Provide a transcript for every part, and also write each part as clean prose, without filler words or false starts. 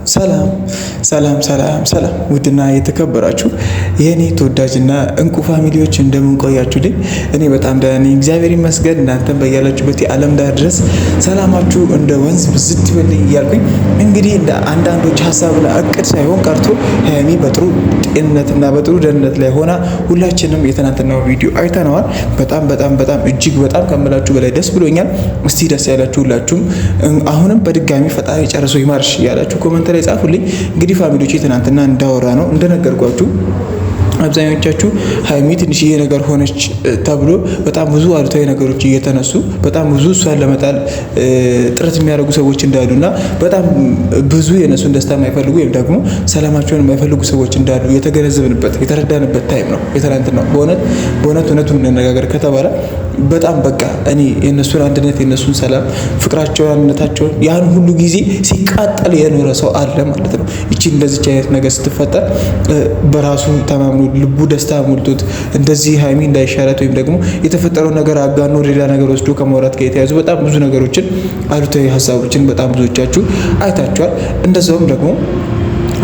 ሰላም ሰላም ሰላም ሰላም ውድና የተከበራችሁ የኔ ተወዳጅና እንቁ ፋሚሊዎች እንደምንቆያችሁልኝ እኔ በጣም ደህና ነኝ፣ እግዚአብሔር ይመስገን። እናንተም በያላችሁበት የዓለም ዳር ድረስ ሰላማችሁ እንደ ወንዝ ብዝት ይበልኝ እያልኩኝ እንግዲህ እንደ አንዳንዶች ሀሳብና እቅድ ሳይሆን ቀርቶ ሀይሚ በጥሩ ጤንነትና በጥሩ ደህንነት ላይ ሆና ሁላችንም የትናንትናው ቪዲዮ አይተነዋል። በጣም በጣም በጣም እጅግ በጣም ከምላችሁ በላይ ደስ ብሎኛል። እስቲ ደስ ያላችሁ ሁላችሁም አሁንም በድጋሚ ፈጣሪ ጨርሶ ይማርሽ እያላችሁ ኮመንት ላይ ጻፉልኝ። እንግዲህ ፋሚሊዎቼ ትናንትና እንዳወራ ነው እንደነገርኳችሁ አብዛኞቻችሁ ሀይሚ ትንሽዬ ነገር ሆነች ተብሎ በጣም ብዙ አሉታዊ ነገሮች እየተነሱ በጣም ብዙ እሷን ለመጣል ጥረት የሚያደርጉ ሰዎች እንዳሉና በጣም ብዙ የነሱን ደስታ የማይፈልጉ ወይም ደግሞ ሰላማቸውን የማይፈልጉ ሰዎች እንዳሉ የተገነዘብንበት የተረዳንበት ታይም ነው የትናንትናው። በእውነት እውነቱን እንነጋገር ከተባለ በጣም በቃ እኔ የነሱን አንድነት የነሱን ሰላም ፍቅራቸውን አንድነታቸውን ያን ሁሉ ጊዜ ሲቃጠል የኖረ ሰው አለ ማለት ነው። እቺ እንደዚች አይነት ነገር ስትፈጠር በራሱ ተማምኖ ልቡ ደስታ ሞልቶት እንደዚህ ሀይሚ እንዳይሻላት ወይም ደግሞ የተፈጠረው ነገር አጋኖ ሌላ ነገር ወስዶ ከማውራት ጋር የተያዙ በጣም ብዙ ነገሮችን አሉታዊ ሀሳቦችን በጣም ብዙዎቻችሁ አይታችኋል። እንደዛውም ደግሞ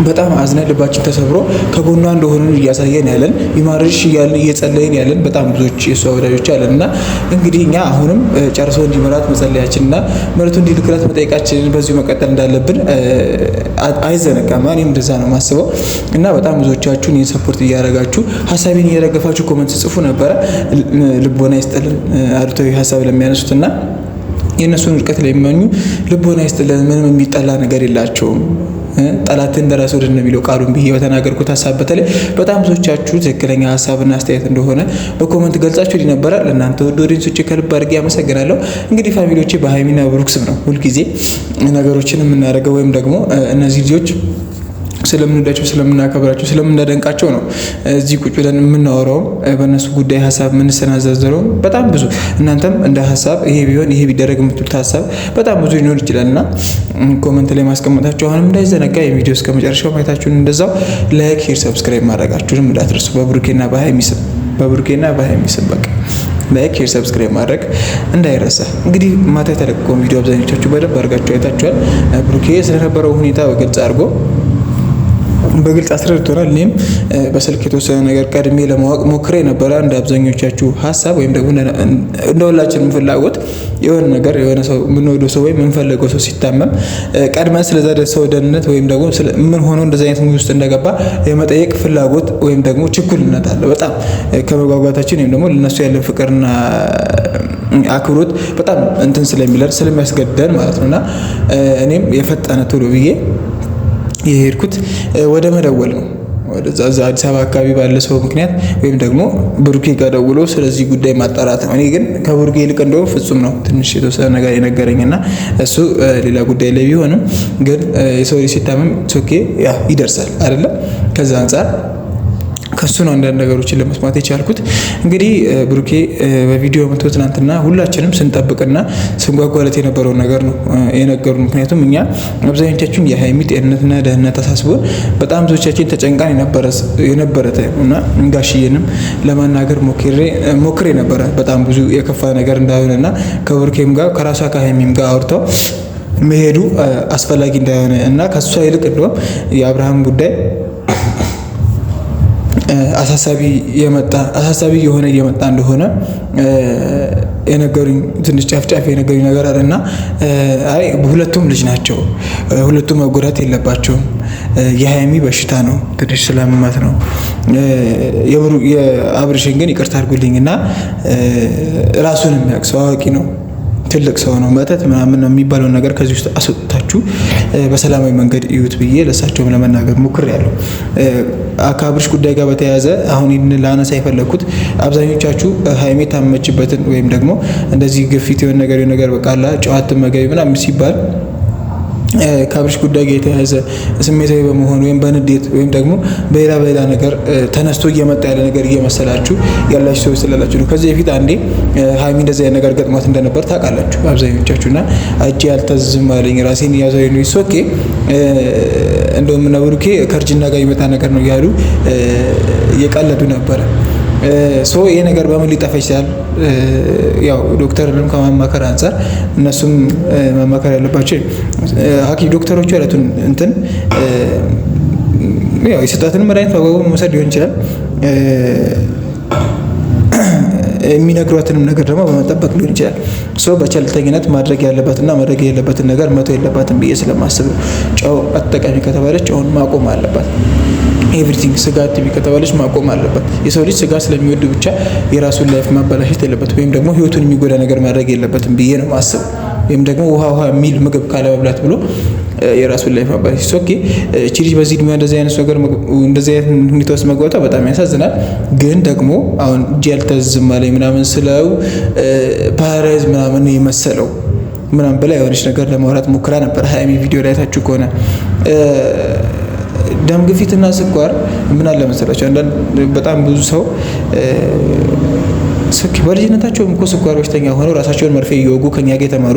በጣም አዝነን ልባችን ተሰብሮ ከጎኗ እንደሆነ እያሳየን ያለን ይማርሽ እያልን እየጸለይን ያለን በጣም ብዙዎች የሷ ወዳጆች አለን እና እንግዲህ እኛ አሁንም ጨርሶ እንዲመራት መጸለያችንና ምሕረቱ እንዲልክላት መጠየቃችንን በዚሁ መቀጠል እንዳለብን አይዘነጋም። እኔም እንደዛ ነው የማስበው እና በጣም ብዙዎቻችሁ እኔን ሰፖርት እያደረጋችሁ ሀሳቤን እየደገፋችሁ ኮመንት ጽፉ ነበረ። ልቦና ይስጥልን አሉታዊ ሀሳብ ለሚያነሱትና የእነሱን ውድቀት ላይ የሚመኙ ልቦና ይስጥልን። ምንም የሚጠላ ነገር የላቸውም። ጠላትን እንደራስ ወደ የሚለው ቃሉን ብዬ በተናገርኩት ሀሳብ በተለይ በጣም ብዙዎቻችሁ ትክክለኛ ሀሳብና አስተያየት እንደሆነ በኮመንት ገልጻችሁ ነበረ። ለእናንተ ውድ ኦዲየንሶቼ ከልብ አድርጌ አመሰግናለሁ። እንግዲህ ፋሚሊዎቼ በሀይሚና በብሩክ ስም ነው ሁልጊዜ ነገሮችን የምናደርገው ወይም ደግሞ እነዚህ ልጆች ስለምንወዳቸው ስለምናከብራቸው ስለምናደንቃቸው ነው እዚህ ቁጭ ብለን የምናወራውም በእነሱ ጉዳይ ሀሳብ የምንሰናዘረው በጣም ብዙ እናንተም እንደ ሀሳብ ይሄ ቢሆን ይሄ ቢደረግ የምትሉት ሀሳብ በጣም ብዙ ሊኖር ይችላል እና ኮመንት ላይ ማስቀመጣችሁ አሁንም እንዳይዘነጋ። የቪዲዮ እስከ መጨረሻው ማየታችሁን እንደዛው ላይክ፣ ሼር፣ ሰብስክራይብ ማድረጋችሁንም እንዳትረሱ። በብሩኬና በሀይሚ ስም በቃ ላይክ፣ ሼር፣ ሰብስክራይብ ማድረግ እንዳይረሳ። እንግዲህ ማታ የተለቀቀውን ቪዲዮ አብዛኞቻችሁ በደንብ አድርጋችሁ አይታችኋል። ብሩኬ ስለነበረው ሁኔታ በግልጽ አስረድቶናል። እኔም በስልክ የተወሰነ ነገር ቀድሜ ለማወቅ ሞክሬ ነበረ። እንደ አብዛኞቻችሁ ሀሳብ ወይም ደግሞ እንደ ሁላችንም ፍላጎት የሆነ ነገር የሆነ ሰው የምንወደው ሰው ወይም የምንፈልገው ሰው ሲታመም ቀድመን ስለዛ ሰው ደህንነት ወይም ደግሞ ምን ሆኖ እንደዚህ አይነት ሙድ ውስጥ እንደገባ የመጠየቅ ፍላጎት ወይም ደግሞ ችኩልነት አለ። በጣም ከመጓጓታችን ወይም ደግሞ ለነሱ ያለን ፍቅርና አክብሮት በጣም እንትን ስለሚያስገድደን ማለት ነውና እኔም የፈጠነ ቶሎ ብዬ የሄድኩት ወደ መደወል ነው። ወደዛ አዲስ አበባ አካባቢ ባለ ሰው ምክንያት ወይም ደግሞ ብሩኬ ጋር ደውሎ ስለዚህ ጉዳይ ማጣራት ነው። እኔ ግን ከብሩኬ ይልቅ እንደው ፍጹም ነው ትንሽ የተወሰነ ነገር የነገረኝና እሱ ሌላ ጉዳይ ላይ ቢሆንም ግን የሰው ልጅ ሲታመም ኦኬ ያ ይደርሳል አይደለም። ከዛ አንፃር ከሱ ነው አንዳንድ ነገሮችን ለመስማት የቻልኩት። እንግዲህ ብሩኬ በቪዲዮ መጥቶ ትናንትና ሁላችንም ስንጠብቅና ስንጓጓለት የነበረውን ነገር ነው የነገሩን። ምክንያቱም እኛ አብዛኞቻችን የሀይሚ ጤንነትና ደህንነት አሳስቦን በጣም ብዙዎቻችን ተጨንቃን የነበረ እና ጋሽዬንም ለማናገር ሞክሬ ነበረ በጣም ብዙ የከፋ ነገር እንዳይሆነና ከብሩኬም ጋር ከራሷ ከሀይሚም ጋር አውርተው መሄዱ አስፈላጊ እንዳይሆነ እና ከሷ ይልቅ እንደውም የአብርሃም ጉዳይ አሳሳቢ የሆነ እየመጣ እንደሆነ የነገሩኝ ትንሽ ጫፍጫፍ የነገሩኝ ነገር አለና አይ ሁለቱም ልጅ ናቸው፣ ሁለቱም መጎዳት የለባቸውም። የሀይሚ በሽታ ነው ትንሽ ስለምመት ነው። የአብርሽን ግን ይቅርታ አድርጉልኝና ራሱን የሚያውቅ ሰው አዋቂ ነው፣ ትልቅ ሰው ነው። መተት ምናምን ነው የሚባለውን ነገር ከዚህ ውስጥ አስወጥታችሁ በሰላማዊ መንገድ እዩት ብዬ ለሳቸውም ለመናገር ሞክሬያለሁ። ከአብርሽ ጉዳይ ጋር በተያያዘ አሁን ይህንን ላነሳ የፈለግኩት አብዛኞቻችሁ ሀይሜ ታመችበትን ወይም ደግሞ እንደዚህ ግፊት የሆነ ነገር በቃ ጨዋት መገቢ ምናምን ሲባል ከአብርሽ ጉዳይ ጋር የተያያዘ ስሜታዊ በመሆን ወይም በንዴት ወይም ደግሞ በሌላ ነገር ተነስቶ እየመጣ ያለ ነገር እየመሰላችሁ ያላችሁ ሰዎች ስላላችሁ ነው። ከዚህ በፊት አንዴ ሀይሚ እንደዚህ አይነት ነገር ገጥሟት እንደነበር ታውቃላችሁ አብዛኞቻችሁና እጄ አልተዝም አለኝ ራሴን ያዘው ነው ኦኬ እንደውም ብሩኬ ከእርጅና ጋር ይመጣ ነገር ነው እያሉ እየቀለዱ ነበረ። ይሄ ነገር በምን ሊጠፋ ይችላል? ያው ዶክተርንም ከማማከር አንጻር እነሱም ማማከር ያለባቸው ሐኪም ዶክተሮቹ ያሉትን እንትን ያው የሰጣትን መድኃኒት በአግባቡ መውሰድ ሊሆን ይችላል። የሚነግሯትንም ነገር ደግሞ በመጠበቅ ሊሆን ይችላል። በቸልተኝነት ማድረግ ያለባትና ማድረግ የሌለበትን ነገር መተው የለባትም ብዬ ስለማስብ ነው። ጨው አትጠቀሚ ከተባለች ጨውን ማቆም አለባት። ኤቭሪቲንግ ስጋ አትቢ ከተባለች ማቆም አለባት። የሰው ልጅ ስጋ ስለሚወድ ብቻ የራሱን ላይፍ ማበላሸት የለበትም፣ ወይም ደግሞ ህይወቱን የሚጎዳ ነገር ማድረግ የለበትም ብዬ ነው ማስብ። ወይም ደግሞ ውሃ የሚል ምግብ ካለመብላት ብሎ የራሱን ላይፍ ማበላሸት ኦኬ። እቺ ልጅ በዚህ እድሜዋ እንደዚህ አይነት ነገር እንደዚህ አይነት ሁኔታ ውስጥ መግባቷ በጣም ያሳዝናል። ግን ደግሞ አሁን እጅ ያልተዝም አለኝ ምናምን ስለው ፓራላይዝ ምናምን የመሰለው ምናምን በላይ የሆነች ነገር ለማውራት ሞክራ ነበር። ሀይሚ ቪዲዮ ላይ ታችሁ ከሆነ ደም ግፊትና ስኳር ምን አለ መሰላችሁ፣ አንዳንድ በጣም ብዙ ሰው በልጅነታቸውም እኮ ስኳር በሽተኛ ሆነው ራሳቸውን መርፌ እየወጉ ከኛ ጋር የተማሩ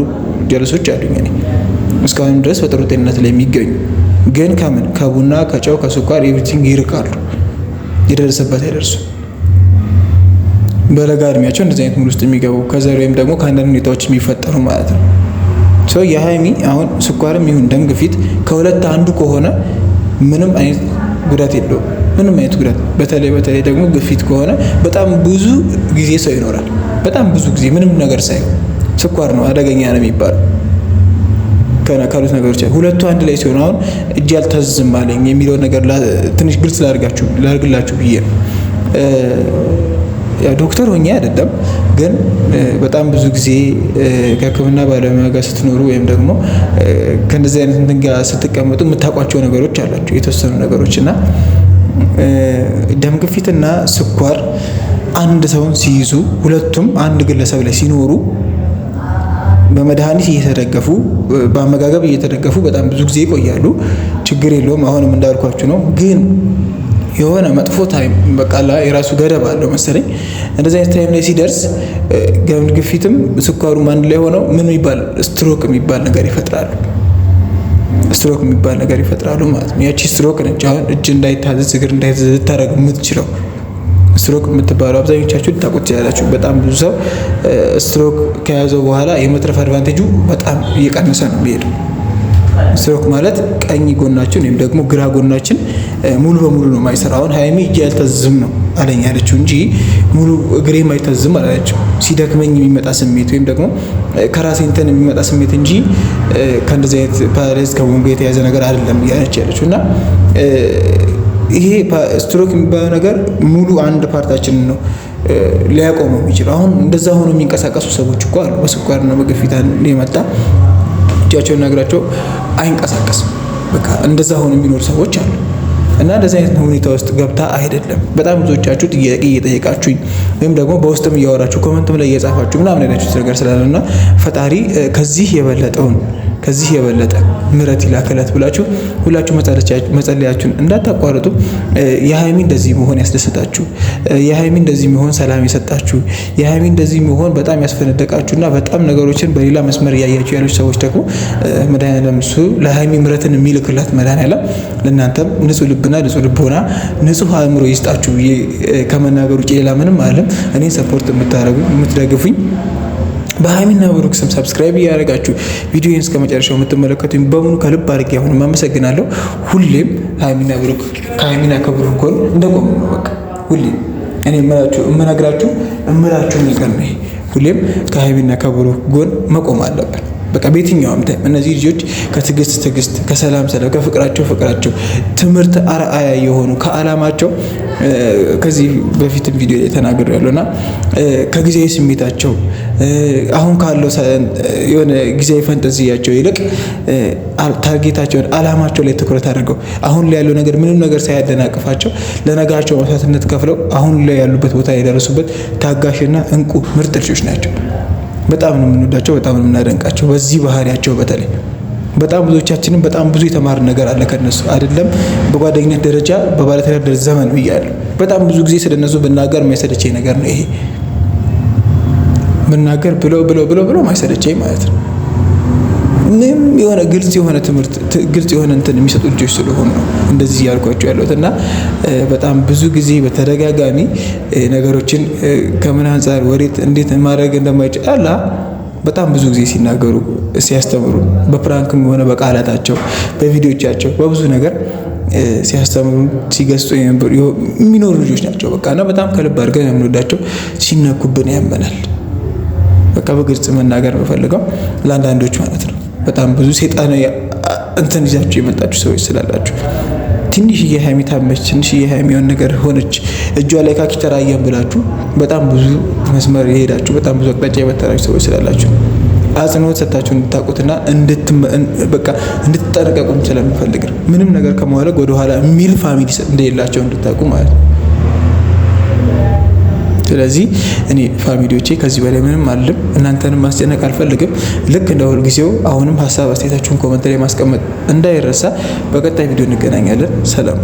ጀለሶች አሉኝ እኔ እስካሁንም ድረስ በጥሩ ጤንነት ላይ የሚገኙ ግን ከቡና ከጨው ከስኳር ኤቭሪቲንግ ይርቃሉ። የደረሰበት አይደርሱ። በለጋ እድሜያቸው እንደዚህ አይነት ሙሉ ውስጥ የሚገቡ ከዘር ወይም ደግሞ ከአንዳንድ ሁኔታዎች የሚፈጠሩ ማለት ነው። የሀይሚ አሁን ስኳርም ይሁን ደም ግፊት ከሁለት አንዱ ከሆነ ምንም አይነት ጉዳት የለውም። ምንም አይነት ጉዳት በተለይ ደግሞ ግፊት ከሆነ በጣም ብዙ ጊዜ ሰው ይኖራል። በጣም ብዙ ጊዜ ምንም ነገር ሳይሆን ስኳር ነው አደገኛ ነው የሚባለው ካሉት ነገሮች ሁለቱ አንድ ላይ ሲሆን አሁን እጅ ያልተዝም አለኝ የሚለው ነገር ትንሽ ግልጽ ላድርግላችሁ ብዬ ነው። ያው ዶክተር ሆኜ አይደለም፣ ግን በጣም ብዙ ጊዜ ከሕክምና ባለሙያ ጋር ስትኖሩ ወይም ደግሞ ከእንደዚህ አይነት እንትን ጋር ስትቀመጡ የምታውቋቸው ነገሮች አላቸው የተወሰኑ ነገሮች እና ደም ግፊትና ስኳር አንድ ሰውን ሲይዙ ሁለቱም አንድ ግለሰብ ላይ ሲኖሩ በመድኃኒት እየተደገፉ በአመጋገብ እየተደገፉ በጣም ብዙ ጊዜ ይቆያሉ። ችግር የለውም። አሁንም እንዳልኳችሁ ነው። ግን የሆነ መጥፎ ታይም በቃላ የራሱ ገደብ አለው መሰለኝ። እንደዚህ አይነት ታይም ላይ ሲደርስ ደም ግፊትም ስኳሩም አንድ ላይ ሆነው ምን የሚባል ስትሮክ የሚባል ነገር ይፈጥራሉ። ስትሮክ የሚባል ነገር ይፈጥራሉ ማለት ነው። ያቺ ስትሮክ ነች አሁን እጅ እንዳይታዘዝ እግር እንዳይታዘዝ ልታደርግ የምትችለው። ስትሮክ የምትባለው አብዛኞቻችሁ ልታውቁት ትችላላችሁ። በጣም ብዙ ሰው ስትሮክ ከያዘው በኋላ የመትረፍ አድቫንቴጁ በጣም እየቀነሰ ነው የሚሄደው። ስትሮክ ማለት ቀኝ ጎናችን ወይም ደግሞ ግራ ጎናችን ሙሉ በሙሉ ነው የማይሰራው። አሁን ሀይሚ እጅ ያልተዝም ነው አለኝ ያለችው እንጂ ሙሉ እግሬ የማይተዝም አላለችው። ሲደክመኝ የሚመጣ ስሜት ወይም ደግሞ ከራሴ እንትን የሚመጣ ስሜት እንጂ ከእንደዚህ አይነት ፓራላይዝ ከወንጎ የተያዘ ነገር አይደለም እያለች ያለችው እና ይሄ ስትሮክ የሚባለው ነገር ሙሉ አንድ ፓርታችንን ነው ሊያቆመው የሚችለው። አሁን እንደዛ ሆኖ የሚንቀሳቀሱ ሰዎች እኮ አሉ። በስኳርና በግፊት የመጣ እጃቸውና እግራቸው አይንቀሳቀስም። በቃ እንደዛ ሆኖ የሚኖሩ ሰዎች አሉ። እና እንደዚህ አይነት ሁኔታ ውስጥ ገብታ አይደለም። በጣም ብዙዎቻችሁ ጥያቄ እየጠየቃችሁኝ ወይም ደግሞ በውስጥም እያወራችሁ ኮመንትም ላይ እየጻፋችሁ ምናምን ያላችሁት ነገር ስላለና ፈጣሪ ከዚህ የበለጠ ምሕረት ይላከላት ብላችሁ ሁላችሁ መጸለያችሁን እንዳታቋርጡ። የሀይሚ እንደዚህ መሆን ያስደስታችሁ፣ የሀይሚ እንደዚህ መሆን ሰላም የሰጣችሁ፣ የሀይሚ እንደዚህ መሆን በጣም ያስፈነደቃችሁና በጣም ነገሮችን በሌላ መስመር እያያችሁ ያሉት ሰዎች ደግሞ መድኃኒዓለም እሱ ለሀይሚ ምሕረትን የሚልክላት መድኃኒዓለም ለእናንተም ንጹህ ልብና ንጹህ ልቦና ንጹህ አእምሮ ይስጣችሁ ከመናገር ውጭ ሌላ ምንም አለም። እኔን ሰፖርት የምታደርጉ የምትደግፉኝ በሀይሚና ብሩክ ስም ሰብስክራይብ እያደረጋችሁ ቪዲዮን እስከ መጨረሻው የምትመለከቱኝ በሙሉ ከልብ አድርጌ አሁንም አመሰግናለሁ። ሁሌም ሀይሚና ብሩክ ከሀይሚና ከብሩክ ጎን እንደቆሙ ነው። በቃ ሁሌም እኔ እምላችሁ ነገር ነው። ሁሌም ከሀይሚና ከብሩክ ጎን መቆም አለብን። በቃ በየትኛውም ታይም እነዚህ ልጆች ከትዕግስት ከሰላም ከፍቅራቸው ትምህርት አርአያ የሆኑ ከዓላማቸው ከዚህ በፊትም ቪዲዮ ላይ ተናግሬያለሁና ከጊዜያዊ ስሜታቸው አሁን ካለው የሆነ ጊዜያዊ ፈንጠዝያቸው ይልቅ ታርጌታቸውን ዓላማቸው ላይ ትኩረት አድርገው አሁን ላይ ያለው ነገር ምንም ነገር ሳያደናቅፋቸው ለነጋቸው መስዋዕትነት ከፍለው አሁን ላይ ያሉበት ቦታ የደረሱበት ታጋሽና እንቁ ምርጥ ልጆች ናቸው። በጣም ነው የምንወዳቸው፣ በጣም ነው የምናደንቃቸው በዚህ ባህሪያቸው። በተለይ በጣም ብዙዎቻችንም በጣም ብዙ የተማር ነገር አለ ከነሱ አይደለም። በጓደኝነት ደረጃ በባለትዳር ዘመን ብያለሁ። በጣም ብዙ ጊዜ ስለነሱ ብናገር የማይሰለቸኝ ነገር ነው ይሄ። ብናገር ብለው ማይሰለቸኝ ማለት ነው። ምንም የሆነ ግልጽ የሆነ ትምህርት ግልጽ የሆነ እንትን የሚሰጡ ልጆች ስለሆኑ ነው እንደዚህ ያልኳቸው ያለሁት። እና በጣም ብዙ ጊዜ በተደጋጋሚ ነገሮችን ከምን አንፃር ወዴት እንዴት ማድረግ እንደማይቻል በጣም ብዙ ጊዜ ሲናገሩ ሲያስተምሩ በፕራንክም የሆነ በቃላታቸው በቪዲዮቻቸው በብዙ ነገር ሲያስተምሩ ሲገስጡ የሚኖሩ ልጆች ናቸው። በቃ እና በጣም ከልብ አድርገን የምንወዳቸው ሲነኩብን ያመናል። በቃ በግልጽ መናገር የምፈልገው ለአንዳንዶች ማለት ነው በጣም ብዙ ሰይጣን እንትን ይዛችሁ የመጣችሁ ሰዎች ስላላችሁ ትንሽዬ ሀይሚ ታመች፣ ትንሽዬ ሀይሚ የሆነ ነገር ሆነች፣ እጇ ላይ ካኪ ተራየም ብላችሁ በጣም ብዙ መስመር የሄዳችሁ በጣም ብዙ አቅጣጫ የመተራችሁ ሰዎች ስላላችሁ አጽንኦት ሰጣችሁ እንድታውቁትና በቃ እንድትጠነቀቁም ስለምፈልግ ነው። ምንም ነገር ከማድረግ ወደኋላ የሚል ፋሚሊ እንደሌላቸው እንድታውቁ ማለት ነው። ስለዚህ እኔ ፋሚሊዎቼ ከዚህ በላይ ምንም አልልም። እናንተንም ማስጨነቅ አልፈልግም። ልክ እንደ ሁል ጊዜው አሁንም ሀሳብ አስተያየታችሁን ኮመንት ላይ ማስቀመጥ እንዳይረሳ። በቀጣይ ቪዲዮ እንገናኛለን። ሰላም።